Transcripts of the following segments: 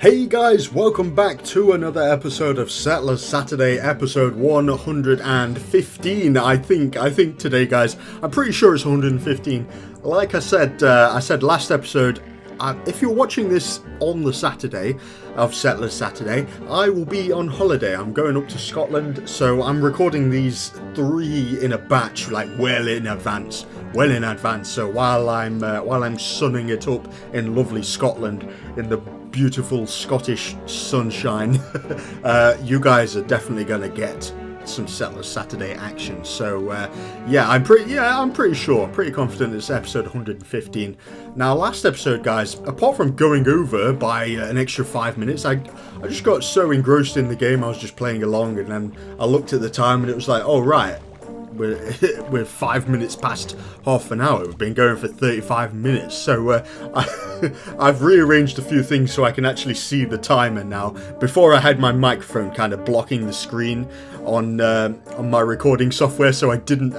Hey guys, welcome back to another episode of Settlers Saturday, episode 115. I think today, guys, I'm pretty sure it's 115. Like I said last episode, if you're watching this on the Saturday of Settlers Saturday, I will be on holiday. I'm going up to Scotland, so I'm recording these three in a batch, like well in advance. So while I'm sunning it up in lovely Scotland in the beautiful Scottish sunshine, you guys are definitely going to get some Settlers Saturday action. So I'm pretty confident it's episode 115. Now, last episode, guys, apart from going over by an extra 5 minutes, I just got so engrossed in the game. I was just playing along, and then I looked at the time and it was like, oh right, we're 5 minutes past half an hour. We've been going for 35 minutes. So I've rearranged a few things so I can actually see the timer now. Before, I had my microphone kind of blocking the screen on my recording software, so I didn't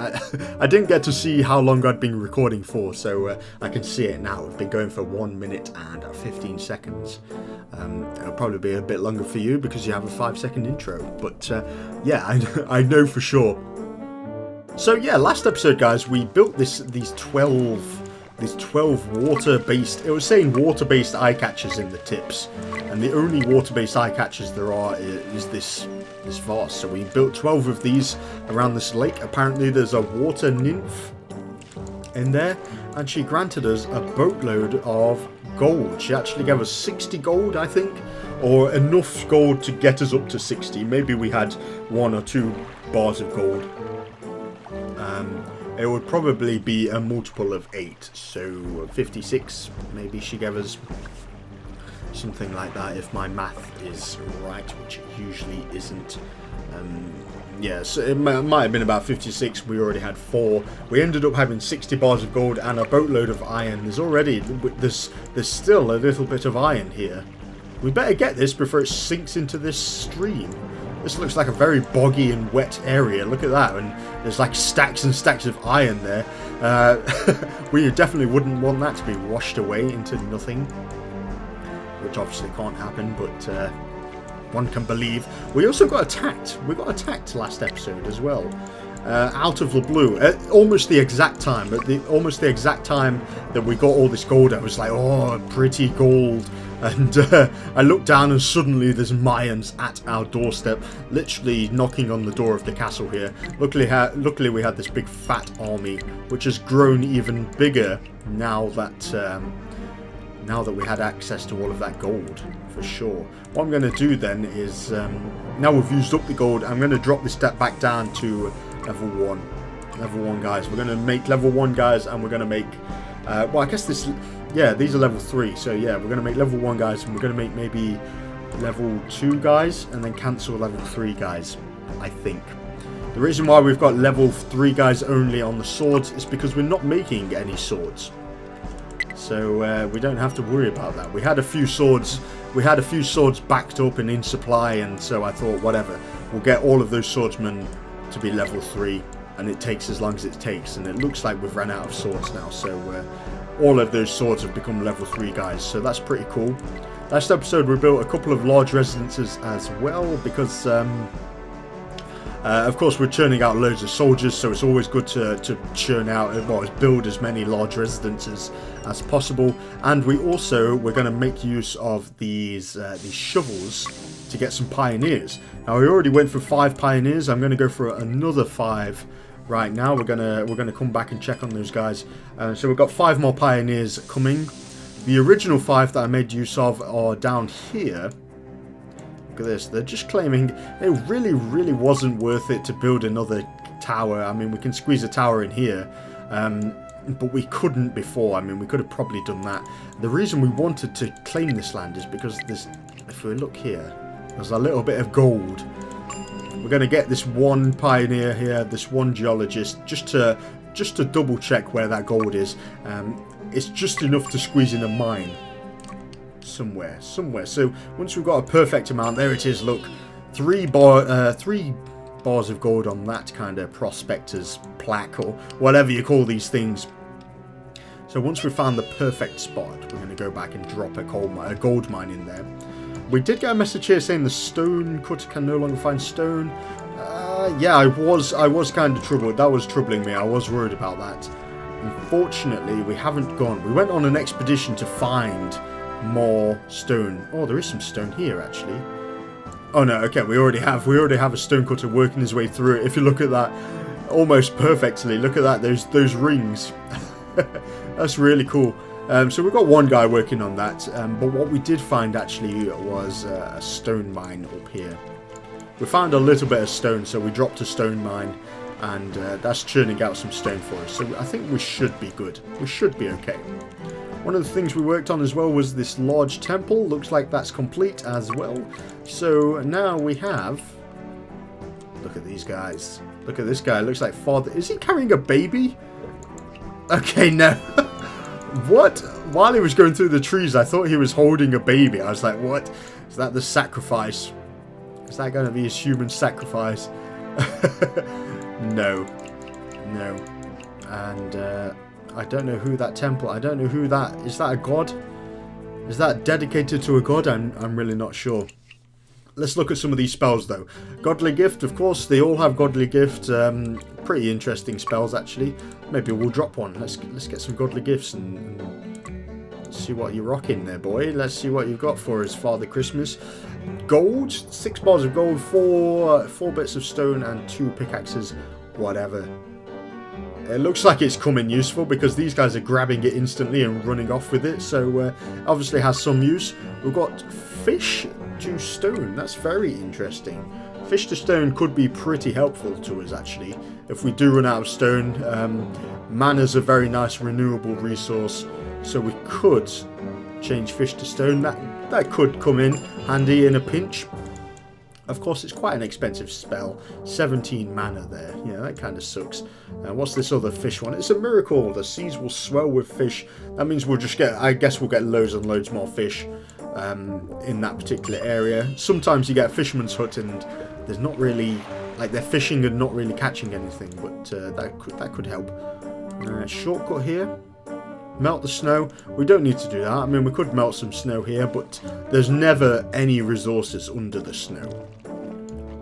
get to see how long I'd been recording for. So I can see it now. We've been going for 1 minute and 15 seconds. It'll probably be a bit longer for you because you have a 5-second intro. But I know for sure. So yeah, last episode, guys, we built these 12 water-based, it was saying water-based eye catchers in the tips, and the only water-based eye catchers there are is this vase. So we built 12 of these around this lake. Apparently there's a water nymph in there, and she granted us a boatload of gold. She actually gave us 60 gold, I think, or enough gold to get us up to 60. Maybe we had 1 or 2 bars of gold. It would probably be a multiple of 8, so 56 maybe she gave us, something like that, if my math is right, which it usually isn't. So it might have been about 56. We already had 4. We ended up having 60 bars of gold and a boatload of iron. There's still a little bit of iron here. We better get this before it sinks into this stream. This looks like a very boggy and wet area. Look at that, and there's like stacks and stacks of iron there. We definitely wouldn't want that to be washed away into nothing, which obviously can't happen, but one can believe. We also got attacked. We got attacked last episode as well, out of the blue, at almost the exact time. At almost the exact time that we got all this gold, I was like, oh, pretty gold. And I looked down and suddenly there's Mayans at our doorstep, literally knocking on the door of the castle here. Luckily we had this big fat army, which has grown even bigger now that we had access to all of that gold, for sure. What I'm going to do then is, now we've used up the gold, I'm going to drop this step back down to level 1. Level 1, guys. We're going to make level 1, guys, and we're going to make, well, I guess this... Yeah, these are level 3, so yeah, we're going to make level 1 guys, and we're going to make maybe level 2 guys, and then cancel level 3 guys, I think. The reason why we've got level 3 guys only on the swords is because we're not making any swords. So we don't have to worry about that. We had a few swords backed up and in supply, and so I thought, whatever, we'll get all of those swordsmen to be level 3, and it takes as long as it takes, and it looks like we've run out of swords now, so... all of those swords have become level 3 guys, so that's pretty cool. Last episode we built a couple of large residences as well, because of course we're churning out loads of soldiers, so it's always good to churn out, well, build as many large residences as possible. And we're going to make use of these shovels to get some pioneers. Now, we already went for 5 pioneers. I'm going to go for another 5 right now. We're gonna come back and check on those guys. So we've got 5 more pioneers coming. The original 5 that I made use of are down here. Look at this. They're just claiming it really wasn't worth it to build another tower. I mean, we can squeeze a tower in here, but we couldn't before. I mean, we could have probably done that. The reason we wanted to claim this land is because there's, if we look here, there's a little bit of gold. We're going to get this one pioneer here, this one geologist, just to double check where that gold is. It's just enough to squeeze in a mine somewhere. So once we've got a perfect amount, there it is. Look, 3 bars of gold on that kind of prospector's plaque, or whatever you call these things. So once we've found the perfect spot, we're going to go back and drop a gold mine in there. We did get a message here saying the stone cutter can no longer find stone. Yeah, I was kind of troubled. That was troubling me. I was worried about that. Unfortunately, we haven't gone. We went on an expedition to find more stone. Oh, there is some stone here, actually. Oh no, okay, we already have a stone cutter working his way through it. If you look at that, almost perfectly. Look at that, those rings. That's really cool. So we've got one guy working on that. But what we did find actually was a stone mine up here. We found a little bit of stone, so we dropped a stone mine, and that's churning out some stone for us. So I think we should be good. We should be okay. One of the things we worked on as well was this large temple. Looks like that's complete as well. So now we have... Look at these guys. Look at this guy. Looks like father... Is he carrying a baby? Okay, no. What? While he was going through the trees, I thought he was holding a baby. I was like, what? Is that the sacrifice? Is that going to be his human sacrifice? No. No. And I don't know who that temple... I don't know who that... Is that a god? Is that dedicated to a god? I'm really not sure. Let's look at some of these spells, though. Godly Gift, of course. They all have Godly Gift. Pretty interesting spells, actually. Maybe we'll drop one. Let's get some Godly Gifts and see what you're rocking there, boy. Let's see what you've got for us, Father Christmas. Gold, 6 bars of gold, 4 bits of stone, and 2 pickaxes, whatever. It looks like it's coming useful because these guys are grabbing it instantly and running off with it, so obviously has some use. We've got fish to stone. That's very interesting. Fish to stone could be pretty helpful to us, actually, if we do run out of stone. Mana's a very nice renewable resource, so we could change fish to stone. That could come in handy in a pinch. Of course, it's quite an expensive spell. 17 mana there. Yeah, that kind of sucks. What's this other fish one? It's a miracle. The seas will swell with fish. That means we'll just get... I guess we'll get loads and loads more fish in that particular area. Sometimes you get a fisherman's hut and there's not really... Like, they're fishing and not really catching anything. But that could help. Shortcut here. Melt the snow. We don't need to do that. I mean, we could melt some snow here, but there's never any resources under the snow.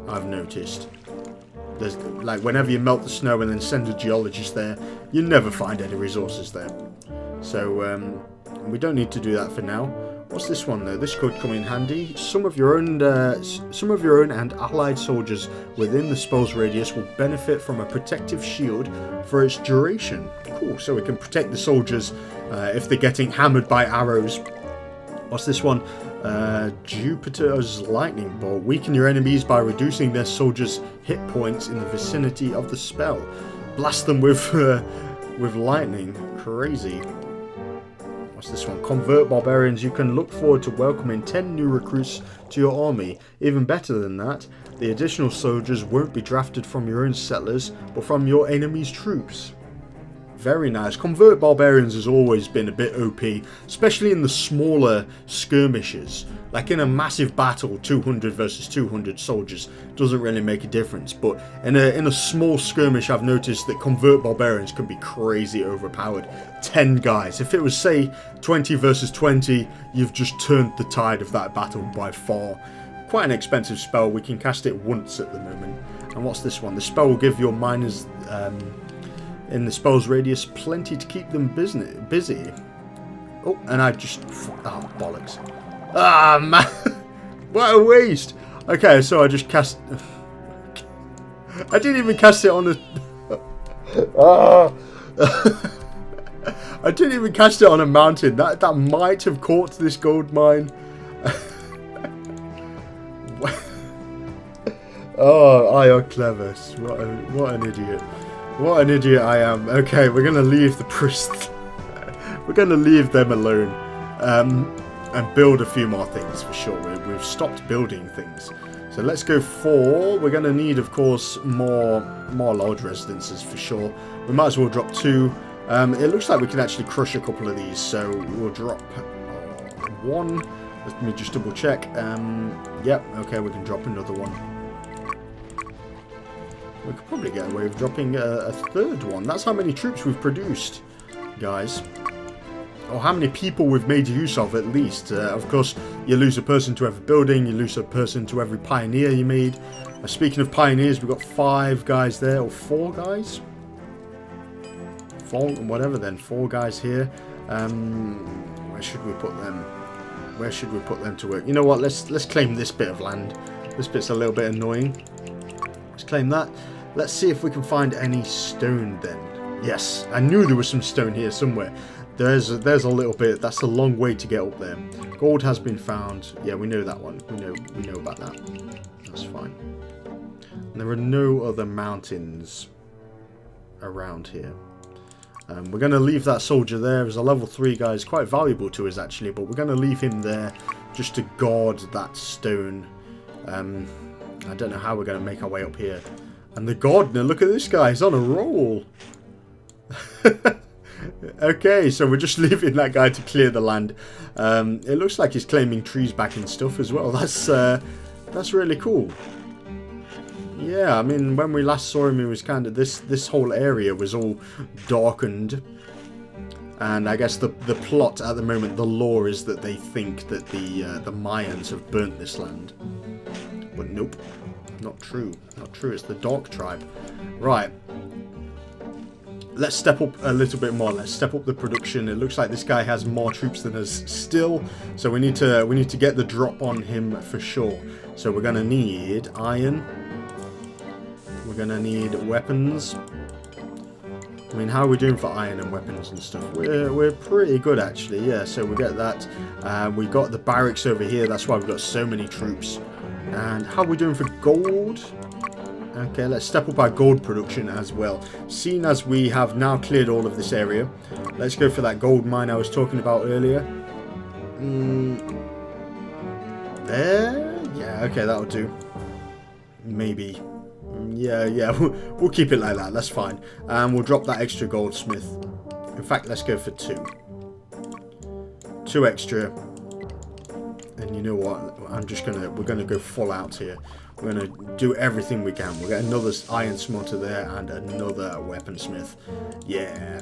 I've noticed. There's, like, whenever you melt the snow and then send a geologist there, you never find any resources there. So, we don't need to do that for now. What's this one though? This could come in handy. Some of your own and allied soldiers within the spell's radius will benefit from a protective shield for its duration. Cool. So we can protect the soldiers if they're getting hammered by arrows. What's this one? Jupiter's lightning bolt. Weaken your enemies by reducing their soldiers' hit points in the vicinity of the spell. Blast them with lightning. Crazy. What's this one? Convert barbarians. You can look forward to welcoming 10 new recruits to your army. Even better than that, the additional soldiers won't be drafted from your own settlers, but from your enemy's troops. Very nice. Convert barbarians has always been a bit OP, especially in the smaller skirmishes. Like in a massive battle, 200 versus 200 soldiers doesn't really make a difference. But in a small skirmish, I've noticed that convert barbarians can be crazy overpowered. 10 guys. If it was, say, 20 versus 20, you've just turned the tide of that battle by far. Quite an expensive spell. We can cast it once at the moment. And what's this one? The spell will give your miners... in the spell's radius, plenty to keep them busy. Oh, and I just... Oh, bollocks. Ah, man. What a waste. Okay, so I just cast... I didn't even cast it on a... I didn't even cast it on a mountain. That might have caught this gold mine. Oh, IRClevor. What an idiot. What an idiot I am. Okay, we're going to leave the priests. We're going to leave them alone. And build a few more things for sure. We've stopped building things. So let's go for... We're going to need, of course, more large residences for sure. We might as well drop 2. It looks like we can actually crush a couple of these. So we'll drop 1. Let me just double check. Yep, okay, we can drop another one. We could probably get away with dropping a 3rd one. That's how many troops we've produced, guys. or how many people we've made use of at least. Of course, you lose a person to every building, you lose a person to every pioneer you made. Speaking of pioneers, we've got 5 guys there, or 4 guys? 4, whatever then, 4 guys here. Where should we put them? Where should we put them to work? You know what, let's claim this bit of land. This bit's a little bit annoying. Let's claim that. Let's see if we can find any stone then. Yes, I knew there was some stone here somewhere. There's a little bit. That's a long way to get up there. Gold has been found. Yeah, we know that one. We know about that. That's fine. And there are no other mountains around here. We're going to leave that soldier there as a level 3 guy. Is quite valuable to us actually, but we're going to leave him there just to guard that stone. I don't know how we're going to make our way up here. And the gardener, look at this guy, he's on a roll. Okay, so we're just leaving that guy to clear the land. It looks like he's claiming trees back and stuff as well. That's really cool. Yeah, I mean, when we last saw him, it was kind of this whole area was all darkened. And I guess the plot at the moment, the lore is that they think that the Mayans have burnt this land. But nope, not true. Not true. It's the Dark Tribe. Right. Let's step up a little bit more. Let's step up the production. It looks like this guy has more troops than us still, so we need to get the drop on him for sure. So we're gonna need iron. We're gonna need weapons. I mean, how are we doing for iron and weapons and stuff? We're pretty good actually. Yeah. So we get that. We got the barracks over here. That's why we've got so many troops. And how are we doing for gold? Okay, let's step up our gold production as well. Seeing as we have now cleared all of this area, let's go for that gold mine I was talking about earlier. There? Yeah, okay, that'll do. Maybe. Yeah, we'll keep it like that. That's fine. And we'll drop that extra goldsmith. In fact, let's go for 2. 2 extra. And you know what? We're gonna go full out here. We're going to do everything we can. We'll get another iron smelter there and another weaponsmith. Yeah.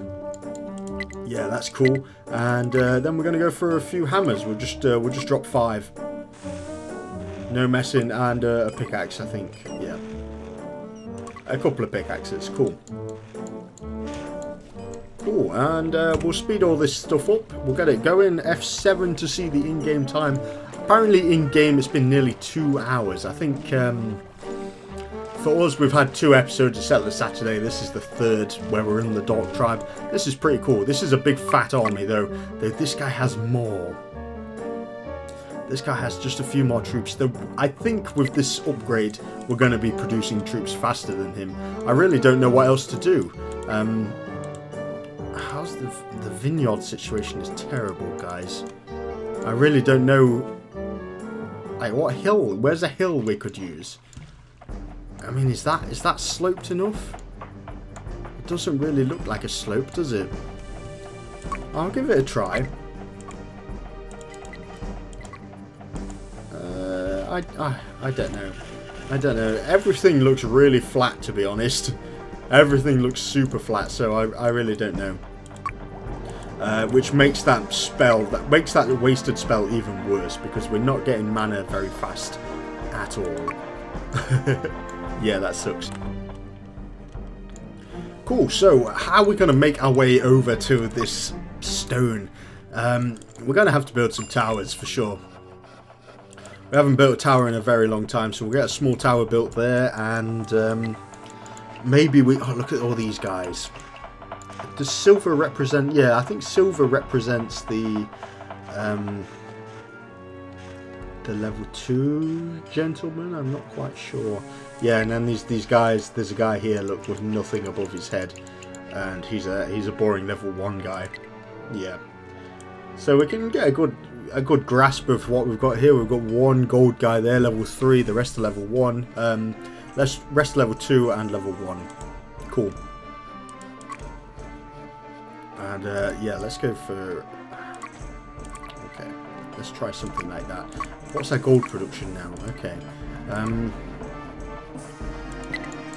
Yeah, that's cool. And then we're going to go for a few hammers. We'll just drop 5. No messing, and a pickaxe, I think. Yeah. A couple of pickaxes. Cool. Cool, and we'll speed all this stuff up. We'll get it going. F7 to see the in-game time. Apparently in-game it's been nearly 2 hours. I think for us we've had 2 episodes of Settler Saturday. This is the 3rd where we're in the Dark Tribe. This is pretty cool. This is a big fat army though. This guy has more. This guy has just a few more troops. I think with this upgrade we're going to be producing troops faster than him. I really don't know what else to do. How's the vineyard situation is terrible, guys. I really don't know. Like, what hill? Where's a hill we could use? I mean, is that sloped enough? It doesn't really look like a slope, does it? I'll give it a try. I don't know. I don't know. Everything looks really flat, to be honest. Everything looks super flat, so I really don't know. Which makes that wasted spell even worse, because we're not getting mana very fast at all. Yeah, that sucks. Cool, so how are we going to make our way over to this stone? We're going to have to build some towers for sure. We haven't built a tower in a very long time, so we'll get a small tower built there, and maybe we... Oh, look at all these guys. Does silver represent... Yeah, I think silver represents the level 2 gentleman. I'm not quite sure. Yeah, and then these guys... There's a guy here, look, with nothing above his head. And he's a boring level 1 guy. Yeah. So we can get a good grasp of what we've got here. We've got 1 gold guy there, level 3. The rest are level 1. Rest level 2 and level 1. Cool. And yeah, let's go for... Okay, let's try something like that. What's our gold production now? Okay.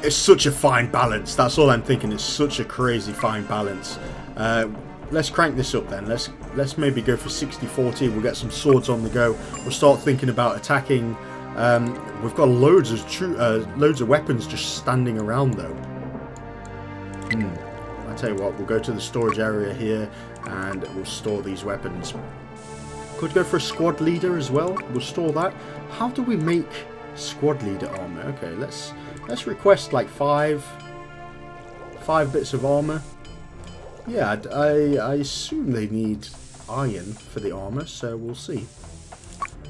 It's such a fine balance. That's all I'm thinking. It's such a crazy fine balance. Let's crank this up then. Let's let's maybe go for 60-40. We'll get some swords on the go. We'll start thinking about attacking. We've got loads of weapons just standing around though. I tell you what, we'll go to the storage area here and we'll store these weapons. Could go for a squad leader as well. We'll store that. How do we make squad leader armor? Okay, let's request like five bits of armor. Yeah, I assume they need iron for the armor, so we'll see.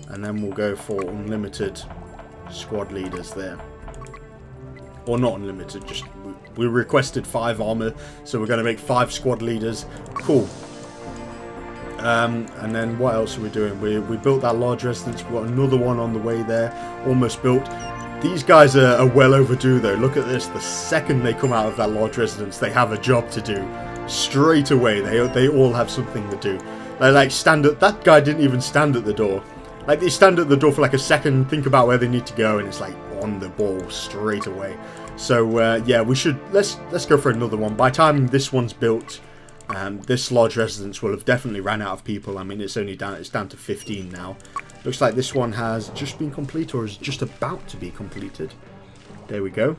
And then we'll go for unlimited squad leaders there. Or not unlimited, just we requested 5 armor, so we're going to make 5 squad leaders. Cool. And then what else are we doing? We built that large residence. We've got another one on the way there, almost built. These guys are well overdue though. Look at this. The second they come out of that large residence, they have a job to do. Straight away, they all have something to do. They like stand at, that guy didn't even stand at the door. Like they stand at the door for like a second, think about where they need to go, and it's like on the ball straight away. So yeah, we should let's go for another one. By the time this one's built, this large residence will have definitely ran out of people. I mean, it's down to 15 now. Looks like this one has just been completed or is just about to be completed. There we go.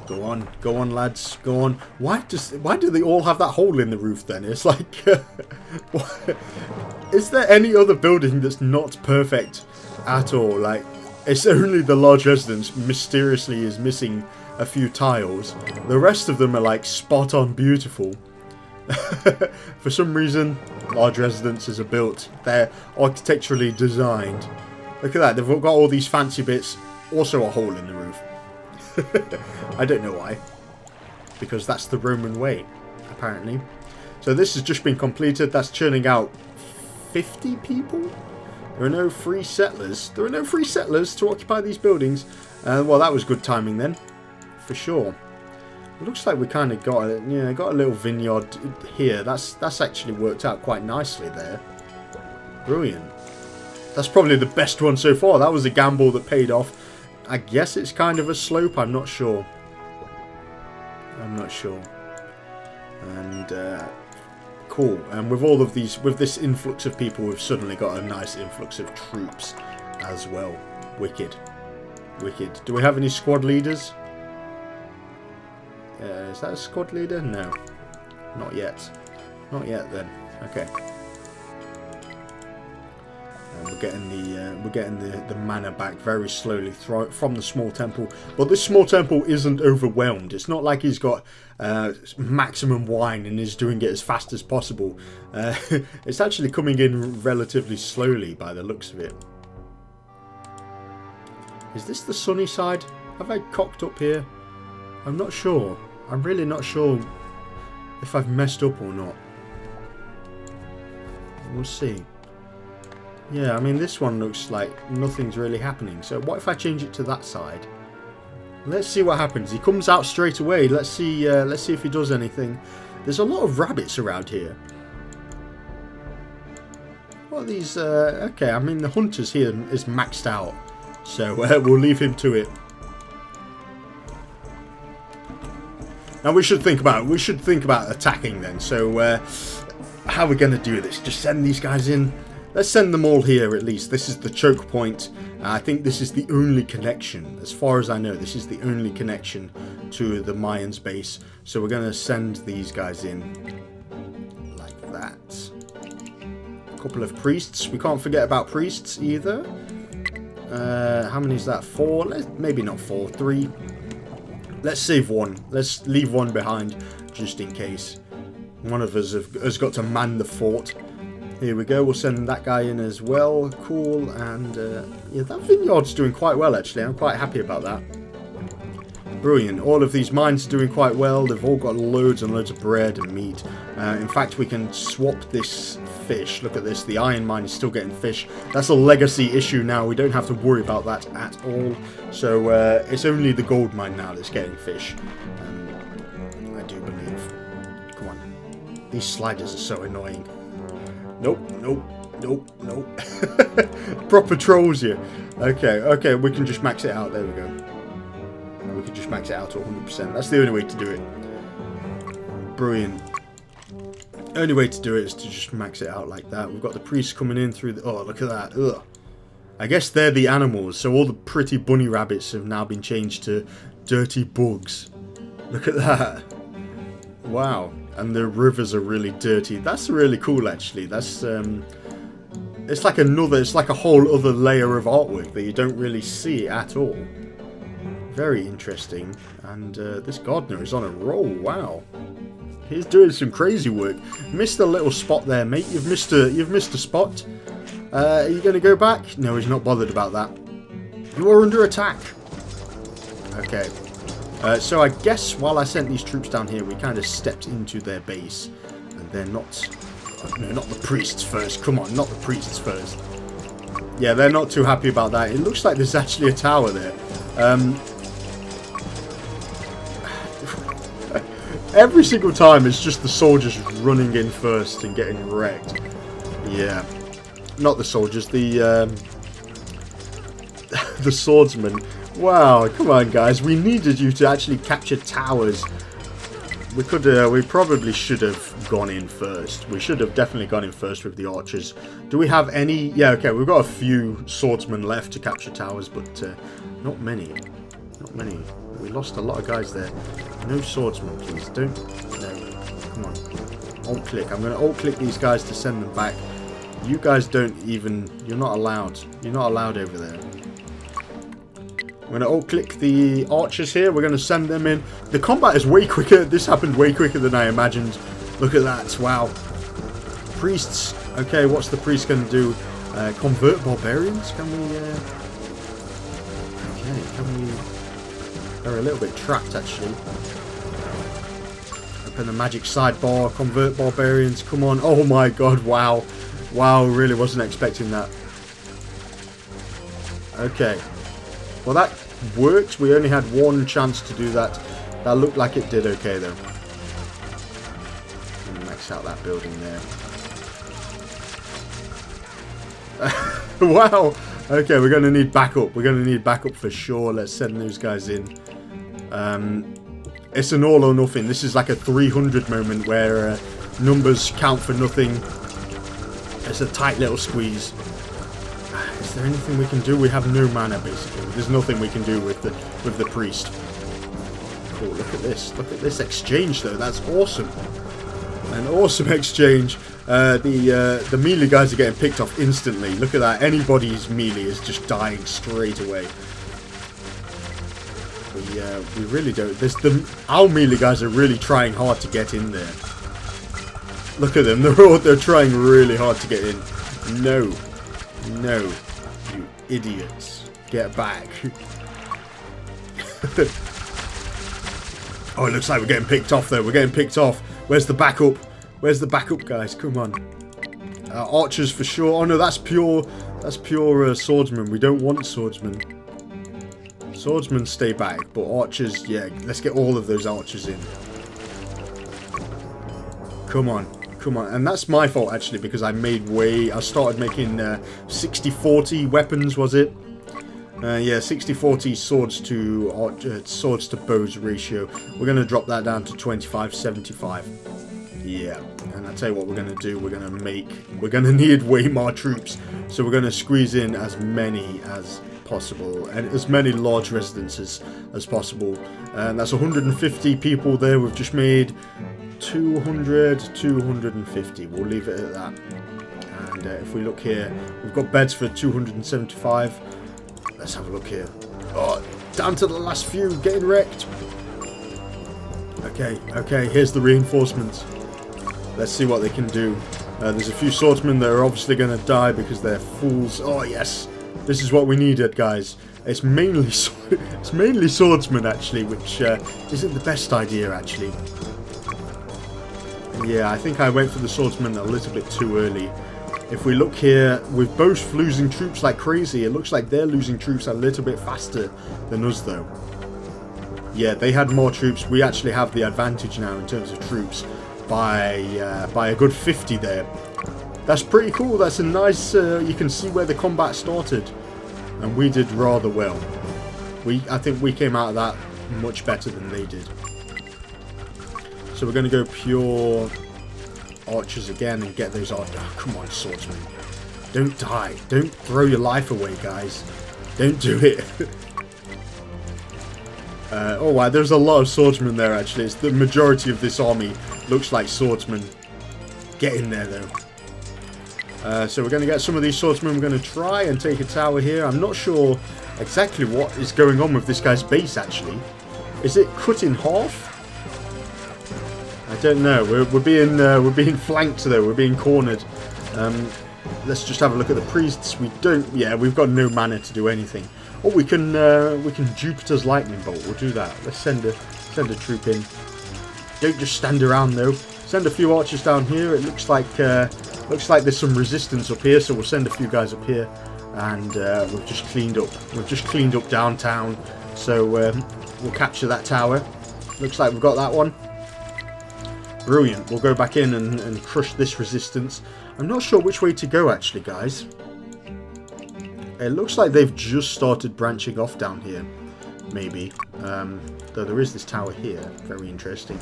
Go on, lads, go on. Why do they all have that hole in the roof then? It's like, is there any other building that's not perfect at all? Like, it's only the large residence mysteriously is missing a few tiles. The rest of them are like spot on beautiful. For some reason, large residences are built. They're architecturally designed. Look at that, they've got all these fancy bits. Also a hole in the roof. I don't know why. Because that's the Roman way, apparently. So this has just been completed. That's churning out 50 people. There are no free settlers. There are no free settlers to occupy these buildings. Well, that was good timing then, for sure. It looks like we kind of got a little vineyard here. That's actually worked out quite nicely there. Brilliant. That's probably the best one so far. That was a gamble that paid off. I guess it's kind of a slope. I'm not sure. And cool. And with all of these, with this influx of people, we've suddenly got a nice influx of troops as well. Wicked. Wicked. Do we have any squad leaders? Is that a squad leader? No. Not yet. Not yet then. Okay. And we're getting the mana back very slowly from the small temple. But this small temple isn't overwhelmed. It's not like he's got maximum wine and is doing it as fast as possible. It's actually coming in relatively slowly by the looks of it. Is this the sunny side? Have I cocked up here? I'm not sure. I'm really not sure if I've messed up or not. We'll see. Yeah, I mean, this one looks like nothing's really happening. So what if I change it to that side? Let's see what happens. He comes out straight away. Let's see if he does anything. There's a lot of rabbits around here. What are these? Okay, I mean, the hunters here is maxed out. So we'll leave him to it. Now we should think about attacking then. So how are we going to do this? Just send these guys in. Let's send them all here at least. This is the choke point. I think this is the only connection. As far as I know, this is the only connection to the Mayans base. So we're going to send these guys in like that. A couple of priests. We can't forget about priests either. How many is that? 4? Maybe not 4. 3. Let's save one. Let's leave one behind just in case. One of us has got to man the fort. Here we go, we'll send that guy in as well. Cool, and yeah, that vineyard's doing quite well actually. I'm quite happy about that. Brilliant. All of these mines are doing quite well. They've all got loads and loads of bread and meat. In fact, we can swap this fish. Look at this, the iron mine is still getting fish. That's a legacy issue now. We don't have to worry about that at all. So it's only the gold mine now that's getting fish. I do believe. Come on. These sliders are so annoying. Nope, nope, nope, nope. Proper trolls you. Okay, we can just max it out. There we go. We can just max it out to 100%. That's the only way to do it. Brilliant. Only way to do it is to just max it out like that. We've got the priests coming in through the... Oh, look at that. Ugh. I guess they're the animals, so all the pretty bunny rabbits have now been changed to dirty bugs. Look at that. Wow. And the rivers are really dirty. That's really cool, actually. That's it's like a whole other layer of artwork that you don't really see at all. Very interesting. And this gardener is on a roll. Wow. He's doing some crazy work. Missed a little spot there, mate. You've missed a spot. Are you going to go back? No, he's not bothered about that. You are under attack. Okay. So I guess while I sent these troops down here, we kind of stepped into their base. And they're not... No, not the priests first. Come on, not the priests first. Yeah, they're not too happy about that. It looks like there's actually a tower there. Every single time it's just the soldiers running in first and getting wrecked. Yeah. Not the soldiers, the swordsmen. Wow, come on guys, we needed you to actually capture towers. We probably should have gone in first. We should have definitely gone in first with the archers. Do we have any? Yeah, okay, we've got a few swordsmen left to capture towers, but not many. Not many. We lost a lot of guys there. No swordsmen, please. Don't. No. Come on. Alt click. I'm going to alt click these guys to send them back. You guys don't even... You're not allowed. You're not allowed over there. I'm going to alt-click the archers here. We're going to send them in. The combat is way quicker. This happened way quicker than I imagined. Look at that. Wow. Priests. Okay, what's the priest going to do? Convert barbarians? Can we... Okay, can we... They're a little bit trapped, actually. Open the magic sidebar. Convert barbarians. Come on. Oh my god, wow. Wow, really wasn't expecting that. Okay. Well, that worked. We only had one chance to do that. That looked like it did okay, though. Max out that building there. Wow. Okay, we're going to need backup. We're going to need backup for sure. Let's send those guys in. It's an all or nothing. This is like a 300 moment where numbers count for nothing. It's a tight little squeeze. Is there anything we can do? We have no mana, basically. There's nothing we can do with the priest. Cool. Look at this. Look at this exchange, though. That's awesome. An awesome exchange. The melee guys are getting picked off instantly. Look at that. Anybody's melee is just dying straight away. We really don't. Our melee guys are really trying hard to get in there. Look at them. They're trying really hard to get in. No. No. You idiots. Get back. Oh, it looks like we're getting picked off, though. We're getting picked off. Where's the backup? Where's the backup, guys? Come on. Archers for sure. Oh, no, that's pure swordsmen. We don't want swordsmen. Swordsmen stay back, but archers, yeah, let's get all of those archers in. Come on. Come on. And that's my fault, actually, because I started making 60-40 weapons, was it? Yeah, 60-40 swords to bows ratio. We're going to drop that down to 25-75. Yeah, and I'll tell you what we're going to do. We're going to need way more troops. So we're going to squeeze in as many as possible, and as many large residences as possible. And that's 150 people there. We've just made 250. We'll leave it at that. And if we look here, we've got beds for 275. Let's have a look here. Oh, down to the last few, getting wrecked. Okay, here's the reinforcements. Let's see what they can do. There's a few swordsmen that are obviously going to die because they're fools. Oh yes, this is what we needed, guys. It's mainly swordsmen, actually, which isn't the best idea, actually. Yeah, I think I went for the swordsmen a little bit too early. If we look here, we're both losing troops like crazy. It looks like they're losing troops a little bit faster than us, though. Yeah, they had more troops. We actually have the advantage now in terms of troops by a good 50 there. That's pretty cool. That's a nice... you can see where the combat started. And we did rather well. I think we came out of that much better than they did. So we're going to go pure archers again and get those archers. Oh, come on, swordsman. Don't die. Don't throw your life away, guys. Don't do it. Oh wow, there's a lot of swordsmen there actually. It's the majority of this army looks like swordsmen. Get in there though. So we're going to get some of these swordsmen. We're going to try and take a tower here. I'm not sure exactly what is going on with this guy's base actually. Is it cut in half? I don't know. We're being flanked though. We're being cornered. Let's just have a look at the priests. We don't. Yeah, we've got no mana to do anything. Oh, we can Jupiter's lightning bolt. We'll do that. Let's send a troop in. Don't just stand around though. Send a few archers down here. It looks like there's some resistance up here, so we'll send a few guys up here, and we've just cleaned up. We've just cleaned up downtown, so we'll capture that tower. Looks like we've got that one. Brilliant. We'll go back in and crush this resistance. I'm not sure which way to go actually, guys. It looks like they've just started branching off down here, maybe. Though there is this tower here. Very interesting.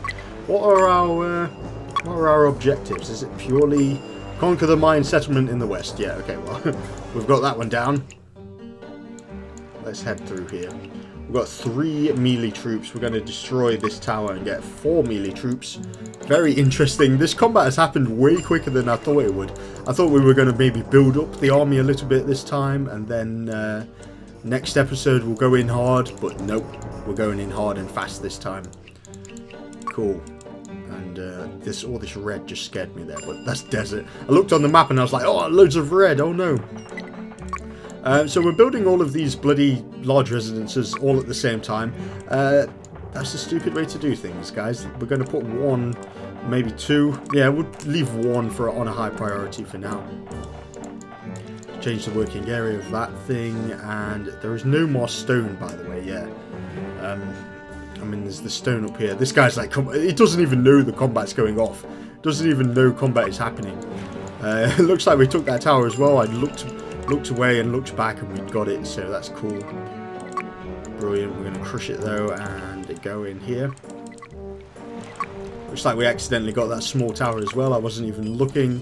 What are our objectives? Is it purely conquer the Mayan settlement in the west? Yeah, okay, well, we've got that one down. Let's head through here. We've got 3 melee troops. We're going to destroy this tower and get 4 melee troops. Very interesting. This combat has happened way quicker than I thought it would. I thought we were going to maybe build up the army a little bit this time, and then next episode we'll go in hard, but nope. We're going in hard and fast this time. Cool. And all this red just scared me there, but that's desert. I looked on the map and I was like, oh, loads of red. Oh no. So we're building all of these bloody large residences all at the same time. That's a stupid way to do things, guys. We're going to put 1, maybe 2. Yeah, we'll leave 1 on a high priority for now. Change the working area of that thing, and there is no more stone, by the way. Yeah. I mean, there's the stone up here. This guy's like, he doesn't even know the combat's going off. Doesn't even know combat is happening. It looks like we took that tower as well. I looked away and looked back and we got it, so that's cool. Brilliant. We're going to crush it though and go in here. Looks like we accidentally got that small tower as well. I wasn't even looking.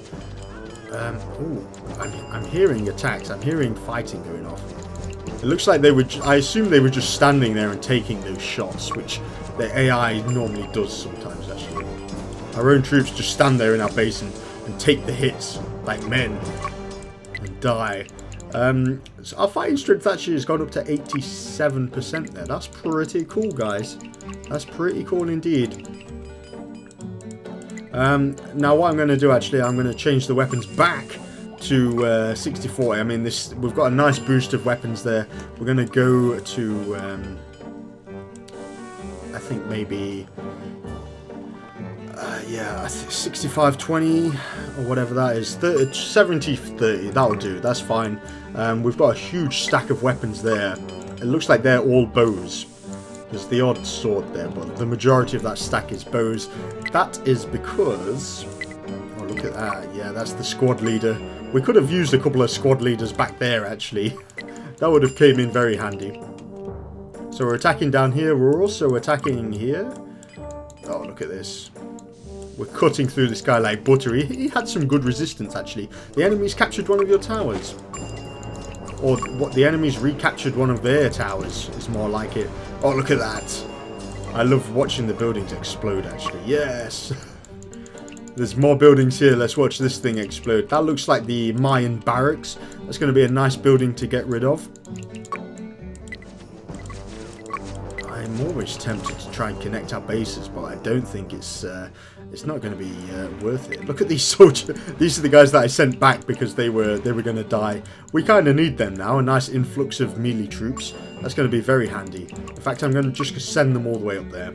Oh, I'm hearing attacks. I'm hearing fighting going off. It looks like they were. I assume they were just standing there and taking those shots, which the AI normally does sometimes. Actually, our own troops just stand there in our base and take the hits like men and die. So our fighting strength actually has gone up to 87% there. That's pretty cool, guys. That's pretty cool indeed. Now what I'm going to do actually, I'm going to change the weapons back to 64. I mean, we've got a nice boost of weapons there. We're going to go to I think maybe yeah, 65-20 or whatever that is. 70-30, that'll do. That's fine. We've got a huge stack of weapons there. It looks like they're all bows. There's the odd sword there, but the majority of that stack is bows. That is because... oh, look at that. Yeah, that's the squad leader. We could have used a couple of squad leaders back there, actually. That would have came in very handy. So we're attacking down here. We're also attacking here. Oh, look at this. We're cutting through this guy like butter. He had some good resistance, actually. The enemy's captured one of your towers. Or what? The enemy's recaptured one of their towers is more like it. Oh, look at that. I love watching the buildings explode, actually. Yes. There's more buildings here. Let's watch this thing explode. That looks like the Mayan barracks. That's going to be a nice building to get rid of. I'm always tempted to try and connect our bases, but I don't think it's not going to be worth it. Look at these soldiers. These are the guys that I sent back because they were going to die. We kind of need them now. A nice influx of melee troops. That's going to be very handy. In fact, I'm going to just send them all the way up there.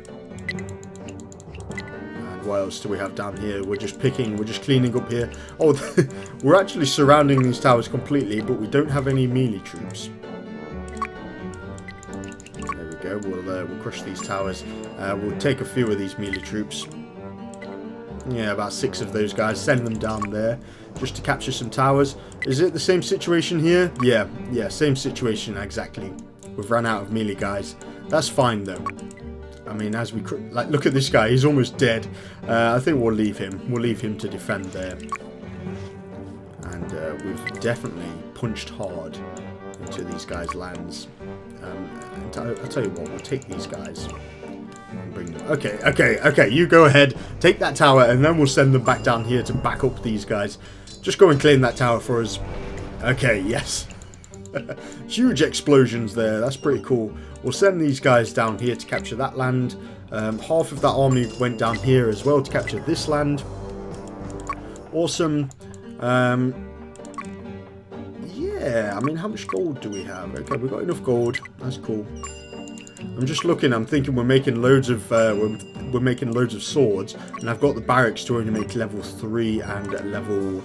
And what else do we have down here? We're just cleaning up here. Oh, we're actually surrounding these towers completely, but we don't have any melee troops. We'll crush these towers. We'll take a few of these melee troops. Yeah, about 6 of those guys. Send them down there just to capture some towers. Is it the same situation here? Yeah, same situation exactly. We've run out of melee guys. That's fine though. I mean, as we like, look at this guy. He's almost dead. I think we'll leave him. We'll leave him to defend there. And we've definitely punched hard into these guys' lands. And I'll tell you what. We'll take these guys and bring them. Okay. You go ahead. Take that tower, and then we'll send them back down here to back up these guys. Just go and claim that tower for us. Okay. Yes. Huge explosions there. That's pretty cool. We'll send these guys down here to capture that land. Half of that army went down here as well to capture this land. Awesome. Yeah, I mean, how much gold do we have? Okay, we've got enough gold. That's cool. I'm just looking. I'm thinking we're making loads of we're making loads of swords, and I've got the barracks to only make level 3 and level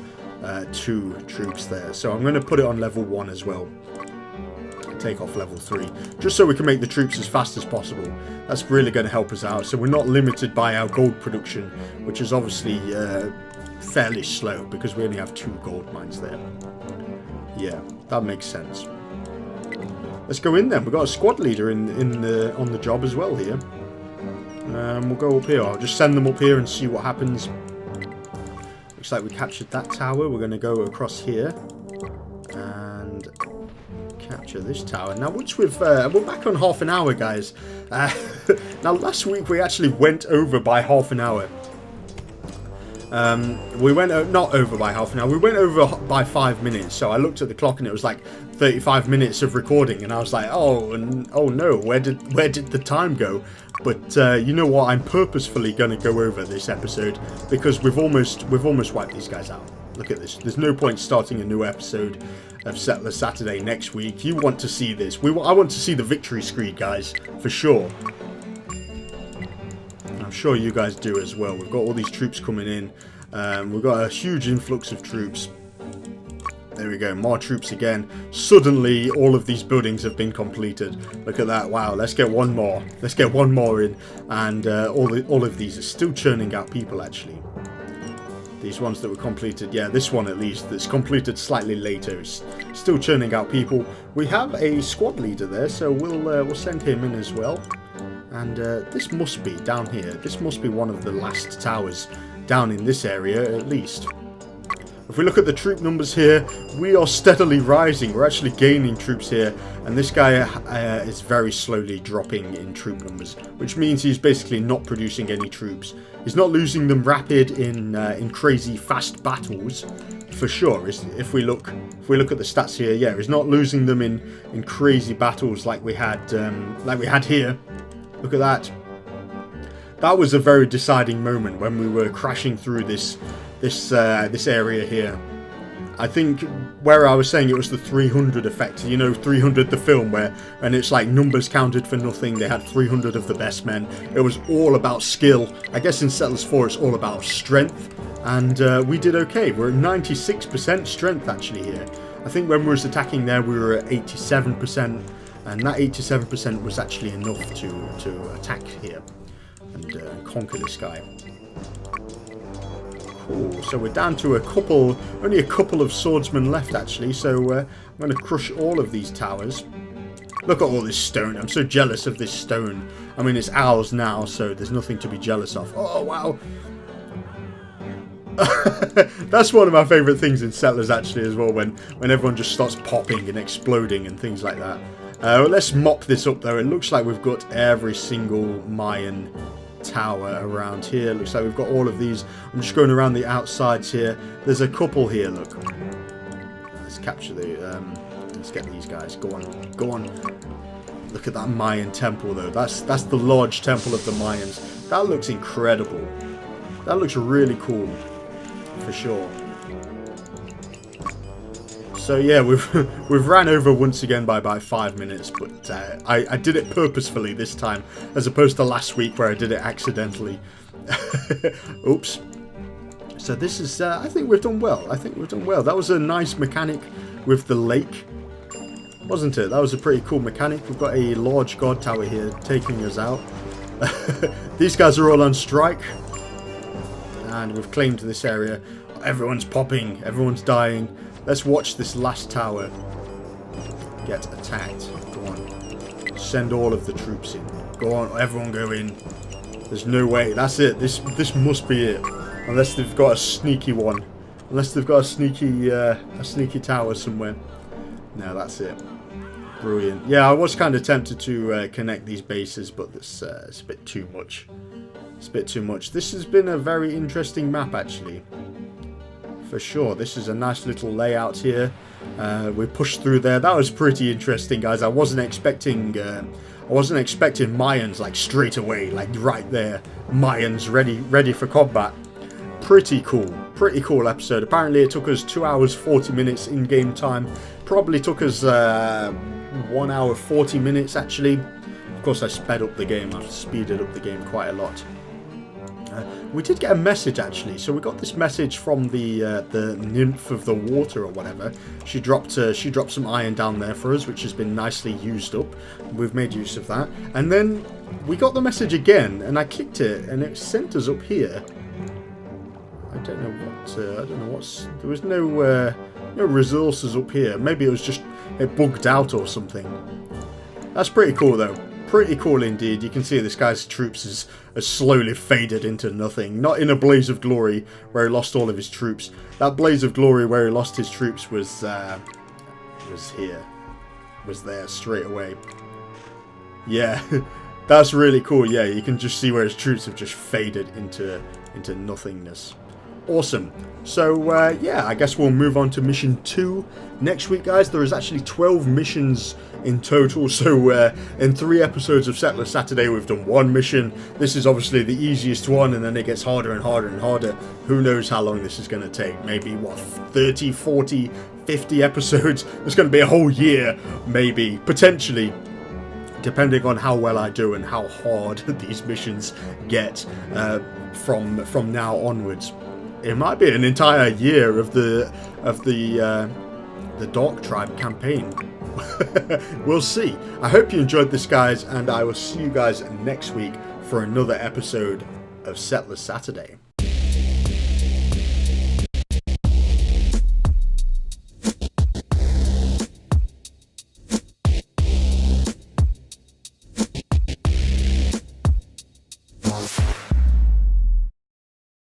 2 troops there. So I'm going to put it on level 1 as well. Take off level 3, just so we can make the troops as fast as possible. That's really going to help us out, so we're not limited by our gold production, which is obviously fairly slow because we only have 2 gold mines there. Yeah, that makes sense. Let's go in then. We've got a squad leader on the job as well here. We'll go up here. I'll just send them up here and see what happens. Looks like we captured that tower. We're going to go across here and capture this tower. Now, once we're back on half an hour, guys. Now, last week we actually went over by half an hour. We went not over by half an hour. We went over by 5 minutes. So I looked at the clock and it was like 35 minutes of recording, and I was like, oh no, where did the time go? But you know what? I'm purposefully going to go over this episode because we've almost wiped these guys out. Look at this. There's no point starting a new episode of Settler Saturday next week. You want to see this. I want to see the victory screen, guys, for sure. I'm sure you guys do as well. We've got all these troops coming in. We've got a huge influx of troops. There we go, more troops again. Suddenly, all of these buildings have been completed. Look at that. Wow, let's get one more. Let's get one more in. And all of these are still churning out people, actually. These ones that were completed, yeah, this one at least, that's completed slightly later, is still churning out people. We have a squad leader there, so we'll send him in as well. And this must be down here. This must be one of the last towers down in this area, at least. If we look at the troop numbers here, we are steadily rising. We're actually gaining troops here, and this guy is very slowly dropping in troop numbers, which means he's basically not producing any troops. He's not losing them rapid in crazy fast battles, for sure. If we look at the stats here, yeah, he's not losing them in crazy battles like we had here. Look at that. That was a very deciding moment when we were crashing through this area here. I think where I was saying it was the 300 effect, you know, 300 the film, and it's like numbers counted for nothing. They had 300 of the best men. It was all about skill. I guess in Settlers 4 it's all about strength, and we did okay. We're at 96% strength actually here. I think when we was attacking there we were at 87%, and that 87% was actually enough to attack here and conquer this guy. Cool. So we're down to only a couple of swordsmen left actually, so I'm going to crush all of these towers. Look at all this stone. I'm so jealous of this stone. I mean, it's ours now, so there's nothing to be jealous of. Oh, wow. That's one of my favourite things in Settlers actually as well, when everyone just starts popping and exploding and things like that. Let's mop this up though. It looks like we've got every single Mayan tower around here. Looks like we've got all of these. I'm just going around the outsides here. There's a couple here, look. Let's capture let's get these guys. Go on. Look at that Mayan temple though. That's the large temple of the Mayans. That looks incredible. That looks really cool, for sure. So yeah, we've ran over once again by about 5 minutes, but I did it purposefully this time, as opposed to last week where I did it accidentally. Oops. So this is, I think we've done well. That was a nice mechanic with the lake, wasn't it? That was a pretty cool mechanic. We've got a large guard tower here taking us out. These guys are all on strike, and we've claimed this area. Everyone's popping, everyone's dying. Let's watch this last tower get attacked. Go on. Send all of the troops in. Go on, everyone go in. There's no way. That's it. This must be it. Unless they've got a sneaky one. Unless they've got a sneaky tower somewhere. No, that's it. Brilliant. Yeah, I was kind of tempted to connect these bases, but it's a bit too much. It's a bit too much. This has been a very interesting map, actually. For sure. This is a nice little layout here. We pushed through there. That was pretty interesting, guys. I wasn't expecting Mayans like straight away, like right there. Mayans ready for combat. Pretty cool episode. Apparently it took us 2 hours 40 minutes in game time. Probably took us 1 hour 40 minutes actually. Of course I sped up the game. I've speeded up the game quite a lot. We did get a message actually. So we got this message from the nymph of the water or whatever. She dropped some iron down there for us, which has been nicely used up. We've made use of that. And then we got the message again, and I clicked it, and it sent us up here. I don't know what's. There was no resources up here. Maybe it was just it bugged out or something. That's pretty cool though. Pretty cool indeed. You can see this guy's troops has slowly faded into nothing. Not in a blaze of glory where he lost all of his troops. That blaze of glory where he lost his troops was here. Was there straight away. Yeah, that's really cool. Yeah, you can just see where his troops have just faded into nothingness. Awesome. So, yeah, I guess we'll move on to mission 2 next week, guys. There is actually 12 missions in total. So, in 3 episodes of Settler Saturday, we've done 1 mission. This is obviously the easiest one, and then it gets harder and harder and harder. Who knows how long this is going to take? Maybe, what, 30, 40, 50 episodes? It's going to be a whole year, maybe, potentially. Depending on how well I do and how hard these missions get from now onwards. It might be an entire year of the Dark Tribe campaign. We'll see. I hope you enjoyed this, guys, and I will see you guys next week for another episode of Settler Saturday.